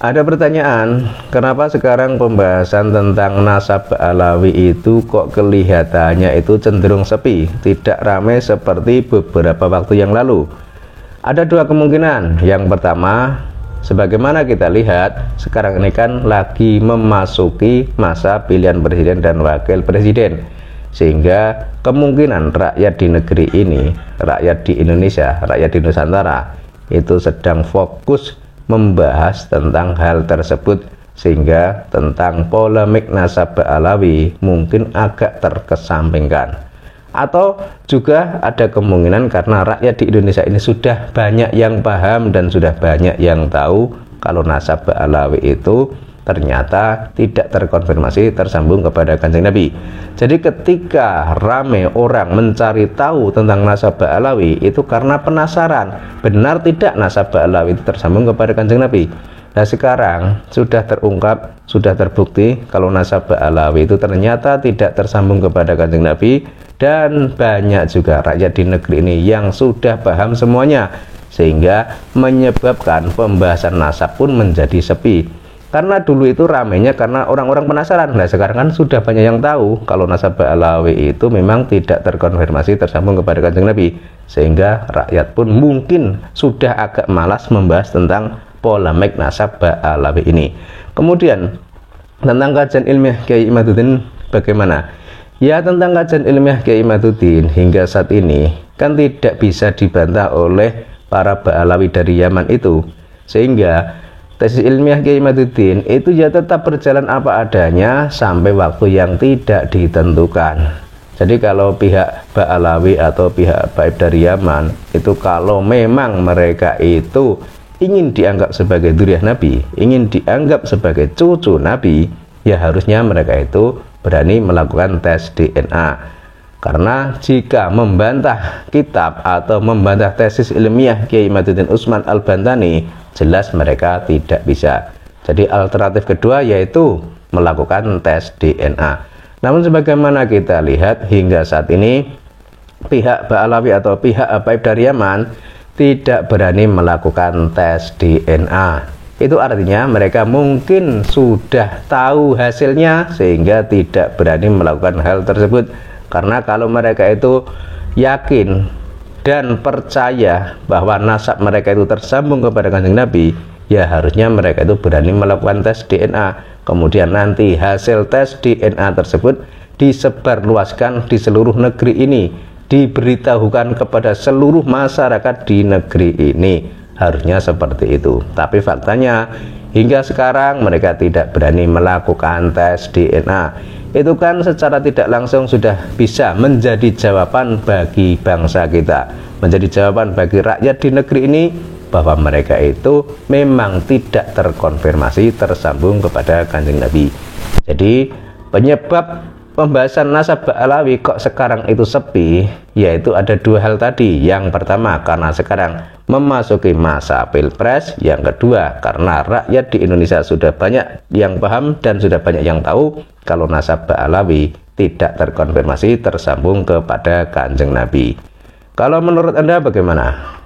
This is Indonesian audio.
Ada pertanyaan, kenapa sekarang pembahasan tentang nasab Alawi itu kok kelihatannya itu cenderung sepi, tidak ramai seperti beberapa waktu yang lalu? Ada dua kemungkinan. Yang pertama, sebagaimana kita lihat, sekarang ini kan lagi memasuki masa pilihan presiden dan wakil presiden, sehingga kemungkinan rakyat di negeri ini, rakyat di Indonesia, rakyat di Nusantara itu sedang fokus membahas tentang hal tersebut, sehingga tentang polemik nasab Alawi mungkin agak terkesampingkan. Atau juga ada kemungkinan karena rakyat di Indonesia ini sudah banyak yang paham dan sudah banyak yang tahu kalau nasab Alawi itu ternyata tidak terkonfirmasi tersambung kepada Kanjeng Nabi. Jadi ketika rame orang mencari tahu tentang nasab Alawi itu karena penasaran, benar tidak nasab Alawi itu tersambung kepada Kanjeng Nabi. Nah sekarang sudah terungkap, sudah terbukti kalau nasab Alawi itu ternyata tidak tersambung kepada Kanjeng Nabi, dan banyak juga rakyat di negeri ini yang sudah paham semuanya, sehingga menyebabkan pembahasan nasab pun menjadi sepi. Karena dulu itu ramenya karena orang-orang penasaran. Nah sekarang kan sudah banyak yang tahu kalau nasab Alawi itu memang tidak terkonfirmasi tersambung kepada Kanjeng Nabi, sehingga rakyat pun mungkin sudah agak malas membahas tentang polemik nasab Alawi ini. Kemudian tentang kajian ilmiah Kiai Imaduddin bagaimana? Ya, tentang kajian ilmiah Kiai Imaduddin hingga saat ini kan tidak bisa dibantah oleh para Alawi dari Yaman itu, sehingga tesis ilmiah Kiai Imaduddin itu ya tetap berjalan apa adanya sampai waktu yang tidak ditentukan. Jadi kalau pihak Alawi atau pihak Baib dari Yaman itu kalau memang mereka itu ingin dianggap sebagai dzurriyyah Nabi, ingin dianggap sebagai cucu Nabi, ya harusnya mereka itu berani melakukan tes DNA. Karena jika membantah kitab atau membantah tesis ilmiah Kiai Imaduddin Utsman Al-Bantani, jelas mereka tidak bisa. Jadi alternatif kedua yaitu melakukan tes DNA. Namun sebagaimana kita lihat hingga saat ini pihak Alawi atau pihak Baib dari Yaman tidak berani melakukan tes DNA. Itu artinya mereka mungkin sudah tahu hasilnya sehingga tidak berani melakukan hal tersebut. Karena kalau mereka itu yakin dan percaya bahwa nasab mereka itu tersambung kepada Kanjeng Nabi, ya harusnya mereka itu berani melakukan tes DNA. Kemudian nanti hasil tes DNA tersebut disebarluaskan di seluruh negeri ini, diberitahukan kepada seluruh masyarakat di negeri ini. Harusnya seperti itu. Tapi faktanya hingga sekarang mereka tidak berani melakukan tes DNA. Itu kan secara tidak langsung sudah bisa menjadi jawaban bagi bangsa kita, menjadi jawaban bagi rakyat di negeri ini bahwa mereka itu memang tidak terkonfirmasi tersambung kepada Kanjeng Nabi. Jadi penyebab pembahasan nasab Alawi kok sekarang itu sepi, yaitu ada dua hal tadi. Yang pertama karena sekarang memasuki masa pilpres, yang kedua karena rakyat di Indonesia sudah banyak yang paham dan sudah banyak yang tahu kalau nasab Alawi tidak terkonfirmasi tersambung kepada Kanjeng Nabi. Kalau menurut Anda bagaimana?